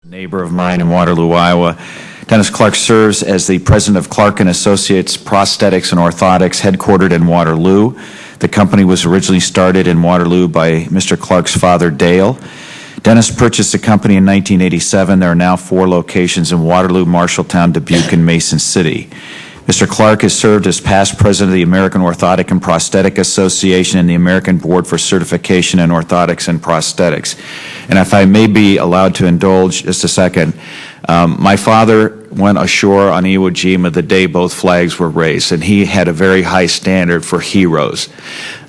Neighbor of mine in Waterloo, Iowa. Dennis Clark serves as the president of Clark & Associates Prosthetics and Orthotics, headquartered in Waterloo. The company was originally started in Waterloo by Mr. Clark's father, Dale. Dennis purchased the company in 1987. There are now 4 locations in Waterloo, Marshalltown, Dubuque, and Mason City. Mr. Clark has served as past president of the American Orthotic and Prosthetic Association and the American Board for Certification in Orthotics and Prosthetics. And if I may be allowed to indulge just a second, my father went ashore on Iwo Jima the day both flags were raised, and he had a very high standard for heroes.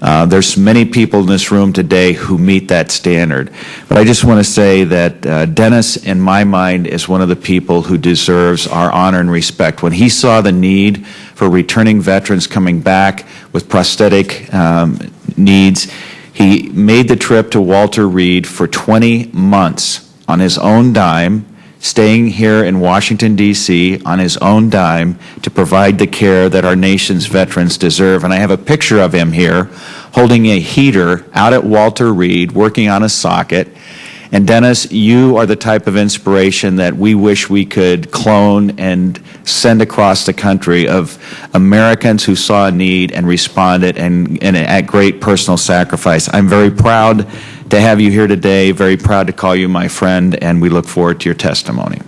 There's many people in this room today who meet that standard. But I just want to say that Dennis, in my mind, is one of the people who deserves our honor and respect. When he saw the need for returning veterans coming back with prosthetic needs, he made the trip to Walter Reed for 20 months on his own dime, staying here in Washington, D.C. on his own dime to provide the care that our nation's veterans deserve. And I have a picture of him here holding a heater out at Walter Reed, working on a socket. And Dennis, you are the type of inspiration that we wish we could clone and send across the country, of Americans who saw a need and responded, and at great personal sacrifice. I'm very proud to have you here today, very proud to call you my friend, and we look forward to your testimony.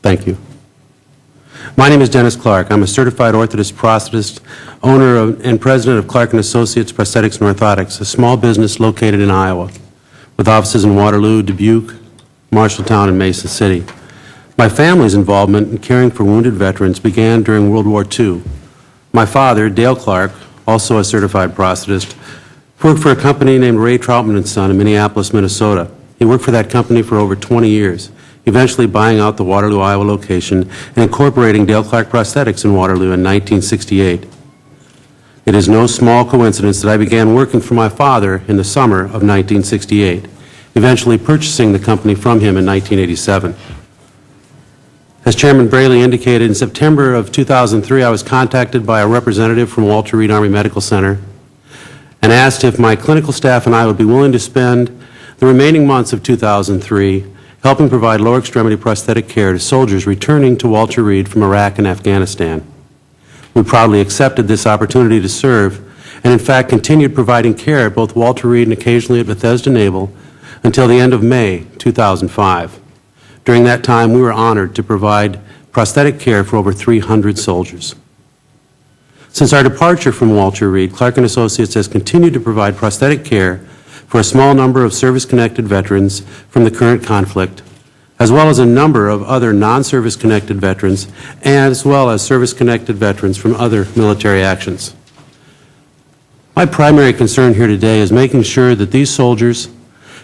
Thank you. My name is Dennis Clark. I'm a certified orthotist prosthetist, owner and president of Clark & Associates Prosthetics and Orthotics, a small business located in Iowa, with offices in Waterloo, Dubuque, Marshalltown, and Mason City. My family's involvement in caring for wounded veterans began during World War II. My father, Dale Clark, also a certified prosthetist, worked for a company named Ray Troutman & Son in Minneapolis, Minnesota. He worked for that company for over 20 years. Eventually buying out the Waterloo, Iowa location and incorporating Dale Clark Prosthetics in Waterloo in 1968. It is no small coincidence that I began working for my father in the summer of 1968, eventually purchasing the company from him in 1987. As Chairman Braley indicated, in September of 2003, I was contacted by a representative from Walter Reed Army Medical Center and asked if my clinical staff and I would be willing to spend the remaining months of 2003 helping provide lower extremity prosthetic care to soldiers returning to Walter Reed from Iraq and Afghanistan. We proudly accepted this opportunity to serve and in fact continued providing care at both Walter Reed and occasionally at Bethesda Naval until the end of May 2005. During that time, we were honored to provide prosthetic care for over 300 soldiers. Since our departure from Walter Reed, Clark & Associates has continued to provide prosthetic care for a small number of service-connected veterans from the current conflict, as well as a number of other non-service-connected veterans, as well as service-connected veterans from other military actions. My primary concern here today is making sure that these soldiers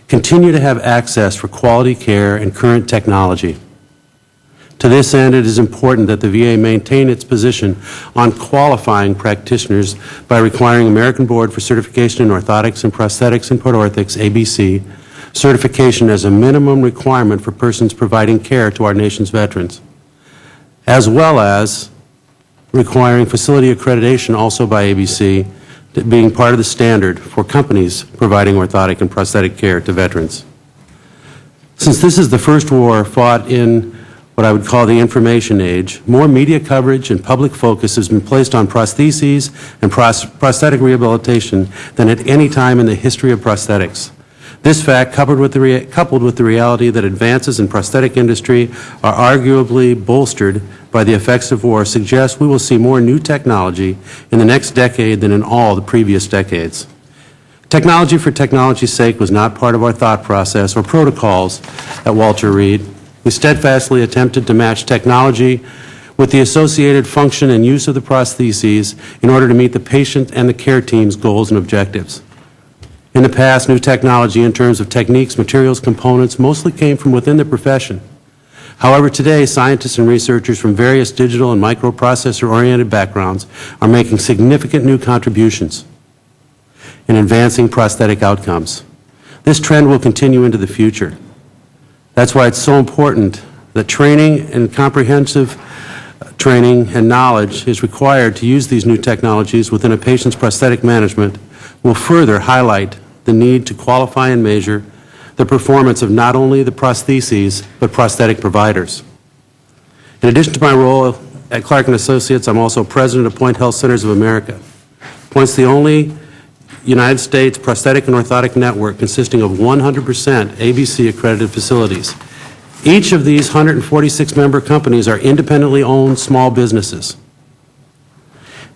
continue to have access for quality care and current technology. To this end, it is important that the VA maintain its position on qualifying practitioners by requiring American Board for Certification in Orthotics and Prosthetics and Orthotics, ABC, certification as a minimum requirement for persons providing care to our nation's veterans, as well as requiring facility accreditation also by ABC, being part of the standard for companies providing orthotic and prosthetic care to veterans. Since this is the first war fought in what I would call the information age, more media coverage and public focus has been placed on prostheses and prosthetic rehabilitation than at any time in the history of prosthetics. This fact, coupled with the reality that advances in prosthetic industry are arguably bolstered by the effects of war, suggests we will see more new technology in the next decade than in all the previous decades. Technology for technology's sake was not part of our thought process or protocols at Walter Reed. We steadfastly attempted to match technology with the associated function and use of the prostheses in order to meet the patient and the care team's goals and objectives. In the past, new technology in terms of techniques, materials, components mostly came from within the profession. However, today, scientists and researchers from various digital and microprocessor-oriented backgrounds are making significant new contributions in advancing prosthetic outcomes. This trend will continue into the future. That's why it's so important that training and comprehensive training and knowledge is required to use these new technologies within a patient's prosthetic management will further highlight the need to qualify and measure the performance of not only the prostheses, but prosthetic providers. In addition to my role at Clark & Associates, I'm also president of Point Health Centers of America. Point's the only United States prosthetic and orthotic network consisting of 100% ABC-accredited facilities. Each of these 146 member companies are independently owned small businesses.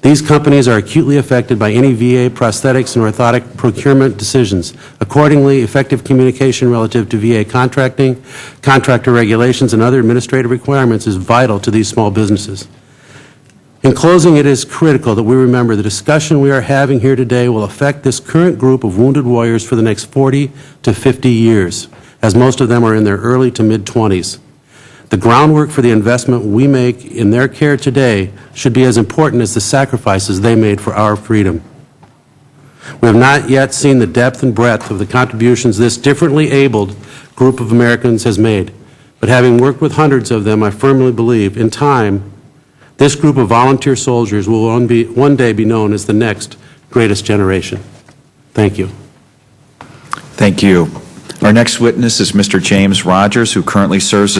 These companies are acutely affected by any VA prosthetics and orthotic procurement decisions. Accordingly, effective communication relative to VA contracting, contractor regulations, and other administrative requirements is vital to these small businesses. In closing, it is critical that we remember the discussion we are having here today will affect this current group of wounded warriors for the next 40 to 50 years, as most of them are in their early to mid-20s. The groundwork for the investment we make in their care today should be as important as the sacrifices they made for our freedom. We have not yet seen the depth and breadth of the contributions this differently abled group of Americans has made, but having worked with hundreds of them, I firmly believe, in time, this group of volunteer soldiers will one day be known as the next greatest generation. Thank you. Thank you. Our next witness is Mr. James Rogers, who currently serves